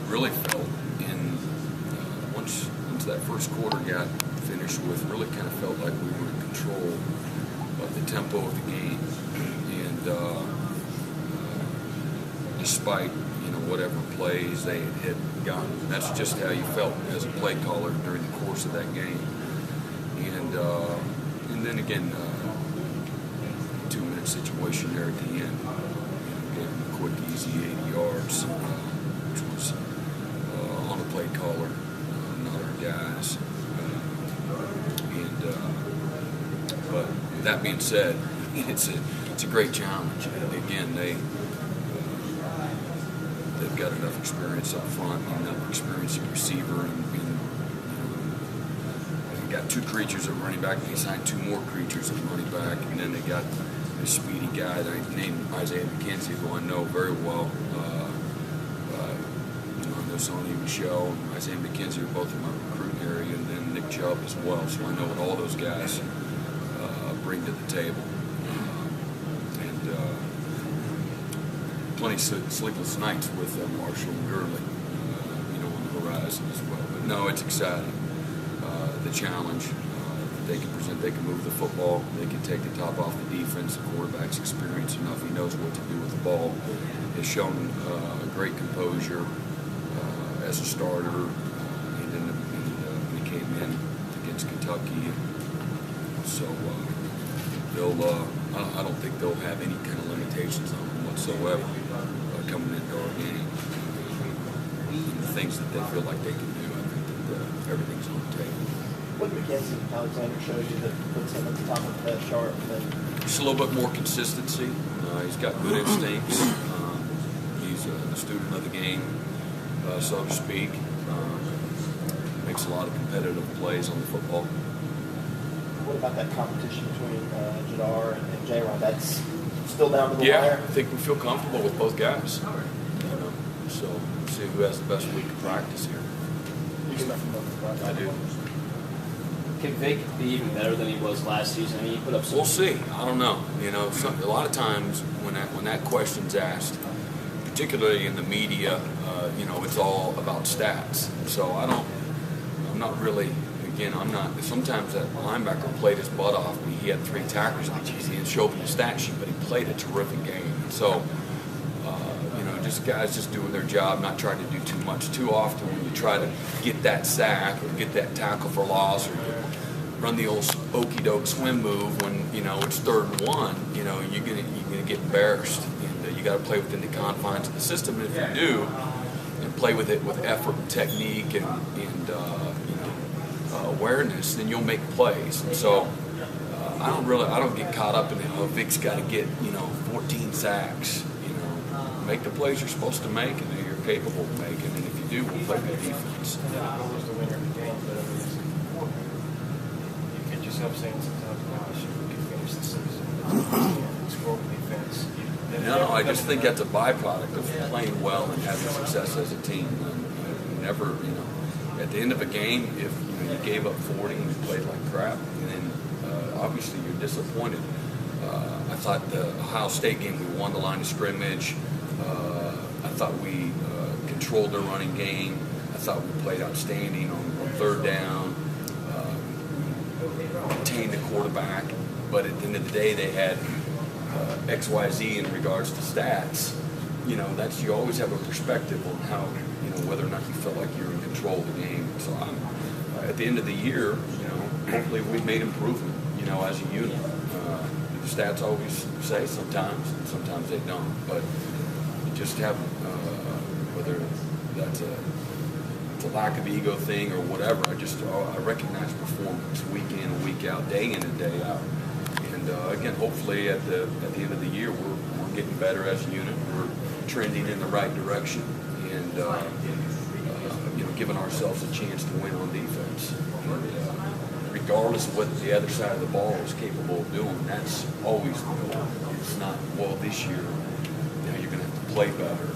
really felt once that first quarter got finished with, really kind of felt like we were in control of the tempo of the game, and despite whatever plays they had gotten, that's just how you felt as a play caller during the course of that game. And then again, 2-minute situation there at the end, gave them a quick, easy 80 yards, which was on a play caller, not our guys. But that being said, it's a great challenge. Again, they've got enough experience up front, enough experience at receiver, and they got 2 creatures at running back. They signed 2 more creatures at running back, and then they got a speedy guy that I named Isaiah McKenzie, who I know very well. I know Sonny Michelle and Isaiah McKenzie are both in my recruiting area, and then Nick Chubb as well. So I know what all those guys bring to the table. Plenty of sleepless nights with Marshall and Gurley, on the horizon as well. But no, it's exciting. The challenge that they can present, they can move the football, they can take the top off the defense. The quarterback's experienced enough; he knows what to do with the ball. Has shown great composure as a starter, and then when he came in against Kentucky. So I don't think they'll have any kind of limitations on them whatsoever coming into our game. And the things that they feel like they can do, I think that everything's on the table. What McKenzie Alexander shows you that puts him at the top of the depth chart? Just a little bit more consistency. He's got good instincts. He's a student of the game, so to speak. Makes a lot of competitive plays on the football. What about that competition between Jadar and J-Rod? That's still down to the wire? Yeah, I think we feel comfortable with both guys. So we'll see who has the best week of practice here. You expect from both? I do. Can Vic be even better than he was last season? I mean, he put up some... We'll see. I don't know. A lot of times when that question's asked, particularly in the media, it's all about stats. So I'm not really. Sometimes that linebacker played his butt off. He had 3 tackles. He didn't show up in the stat sheet, but he played a terrific game. So, just guys just doing their job, not trying to do too much. Too often when you try to get that sack or get that tackle for loss or run the old okey-doke swim move when, it's 3rd and 1, you're gonna get embarrassed. And you got to play within the confines of the system. And if you do, and play with it with effort and technique and awareness, then you'll make plays. And so I don't get caught up in it. Vic's got to get 14 sacks. Make the plays you're supposed to make and that you're capable of making. And if you do, we'll play good defense. You catch yourself saying sometimes, gosh, we could finish the season, score with defense. No, I just think that's a byproduct of playing well and having success as a team. Never, at the end of a game, if you gave up 40 and you played like crap, then obviously you're disappointed. I thought the Ohio State game, we won the line of scrimmage. I thought we controlled their running game. I thought we played outstanding on 3rd down. Contained the quarterback. But at the end of the day, they had XYZ in regards to stats. You always have a perspective on how, whether or not you felt like you're in control of the game. So at the end of the year, hopefully we've made improvement, as a unit. The stats always say sometimes, and sometimes they don't. But you just have, whether that's a lack of ego thing or whatever, I recognize performance week in and week out, day in and day out. And again, hopefully at the end of the year, we're getting better as a unit. We're trending in the right direction, and giving ourselves a chance to win on defense. Regardless of what the other side of the ball is capable of doing, that's always the goal. It's not, well, this year, you're going to have to play better.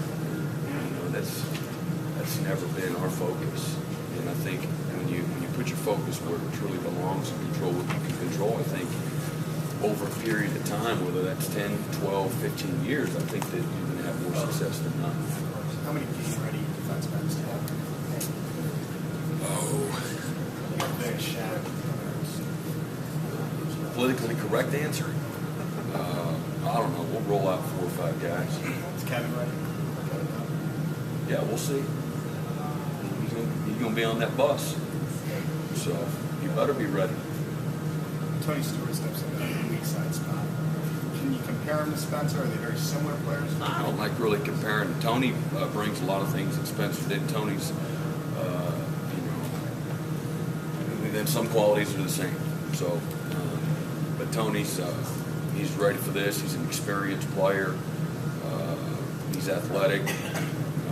That's never been our focus. And I think when you put your focus where it truly belongs and control what you can control, I think over a period of time, whether that's 10, 12, 15 years, I think that you're going to have more success than not. How many game-ready defense backs do you have? politically correct answer. I don't know. We'll roll out 4 or 5 guys. Is Kevin ready? Yeah, we'll see. He's gonna be on that bus, so you better be ready. Tony Stewart steps in that weak side spot. Can you compare him to Spencer? Are they very similar players? I don't like really comparing. Tony brings a lot of things that Spencer did. Tony's, and then some qualities are the same. So, but Tony's he's ready for this. He's an experienced player. He's athletic.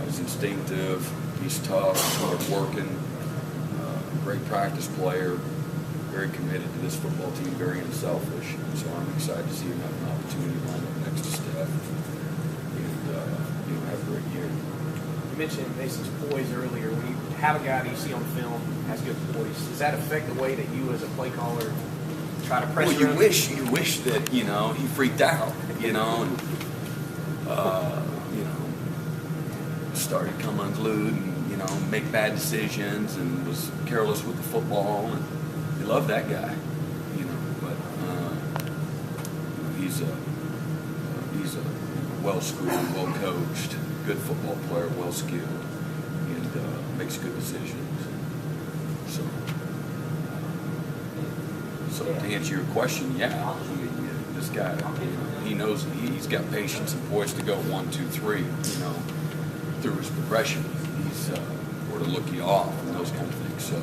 He's instinctive. He's tough. He's hard-working. Great practice player. Very committed to this football team. Very unselfish. So I'm excited to see him have an opportunity to line up next to Steph and have a great year. You mentioned Mason's poise earlier. When you have a guy that you see on film has good poise, does that affect the way that you, as a play caller, try to pressure him? You wish that he freaked out, and started to come unglued and make bad decisions and was careless with the football, and you love that guy, but he's a well-schooled, well-coached, good football player, well-skilled, and makes good decisions. So to answer your question, yeah, this guy, he knows he's got patience and poise to go 1, 2, 3, through his progression. He's or to look you off and those kind of things. So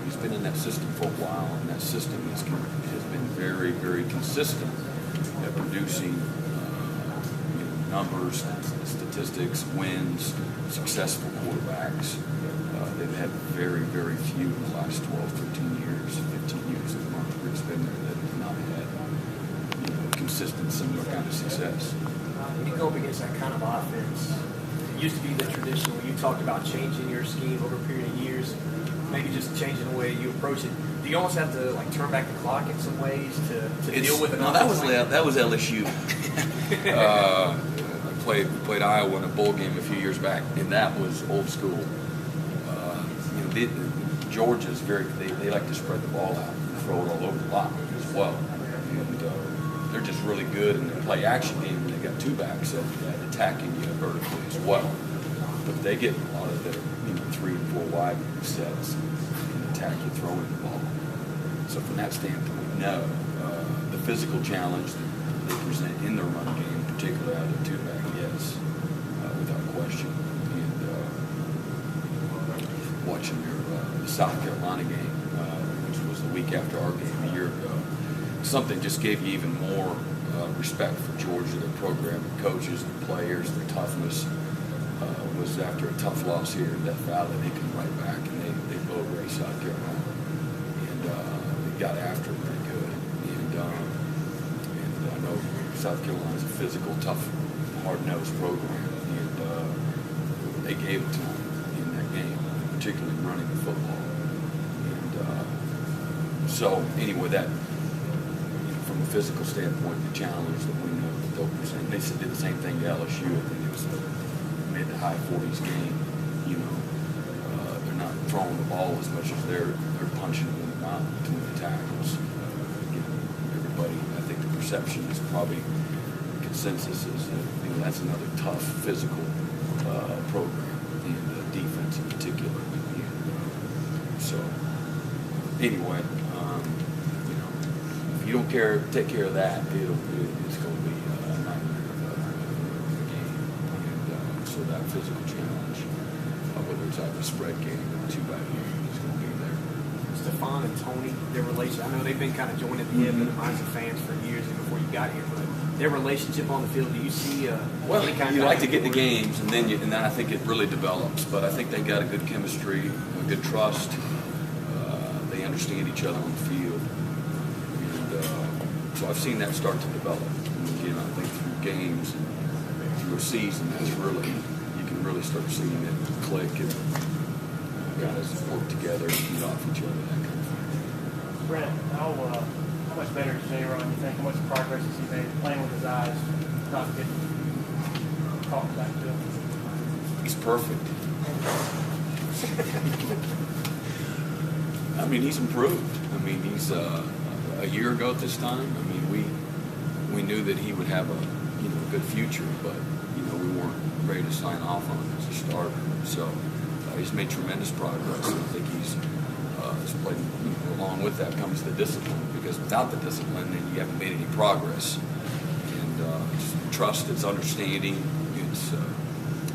he's been in that system for a while, and that system has been very, very consistent at producing numbers, statistics, wins, successful quarterbacks. They've had very, very few in the last 12, 13 years, 15 years that Mark Rick's been there that have not had consistent, similar kind of success. When you go up against that kind of offense, it used to be the traditional. You talked about changing your scheme over a period of years, maybe just changing the way you approach it. Do you almost have to turn back the clock in some ways to deal with an offense? That was LSU. I played Iowa in a bowl game a few years back, and that was old school. Georgia's they like to spread the ball out and throw it all over the lot as well. And they're just really good in the play action game when they got 2 backs at attacking you vertically as well. But they get a lot of their 3 and 4 wide sets and attack you throwing the ball. So from that standpoint, no. The physical challenge that they present in their run game, particularly out of the 2-back, yes, without question. And watching the South Carolina game, which was the week after our game a year ago, something just gave you even more respect for Georgia, their program, the coaches, the players, their toughness. Was after a tough loss here in Death Valley, they came right back and they boat raced South Carolina, and they got after it pretty good. And I know South Carolina's a physical, tough, hard-nosed program, and they gave it to them in that game, particularly running the football. And so anyway, that from a physical standpoint, the challenge that we know that they'll present. They did the same thing to LSU. I think it was a mid to high 40s game. They're not throwing the ball as much as they're punching it in the mouth between the tackles. Everybody, I think the perception is probably consensus is that that's another tough physical program, and defense in particular. So anyway, if you don't take care of that, it's going to be a nightmare of a game. And so that physical challenge, whether it's out of the spread game or the 2-back game, is going to be there. Stephon and Tony, their relationship, I know they've been kind of joined at the hip in the minds of fans for years even before you got here, but their relationship on the field, do you see well, any kind you of like to get the games, and then I think it really develops. But I think they got a good chemistry, a good trust. They understand each other on the field. So I've seen that start to develop. And, I think through games and through a season, you can really start seeing it click and guys work together and feed off each other, that kind of thing. Brent, how much better is J-Ron, you think? How much progress has he made playing with his eyes, not getting caught back to him? He's perfect. I mean, he's improved. I mean, he's a year ago at this time, I mean, we knew that he would have a good future, but we weren't ready to sign off on him as a starter. So he's made tremendous progress. I think he's played. Along with that comes the discipline, because without the discipline, then you haven't made any progress. And it's trust, it's understanding.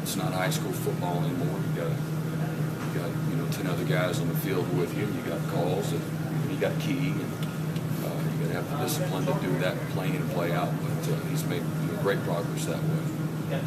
It's not high school football anymore. You got 10 other guys on the field with you. You got calls, and you got key, and you got to have the discipline to do that, play in and play out. But he's made great progress that way.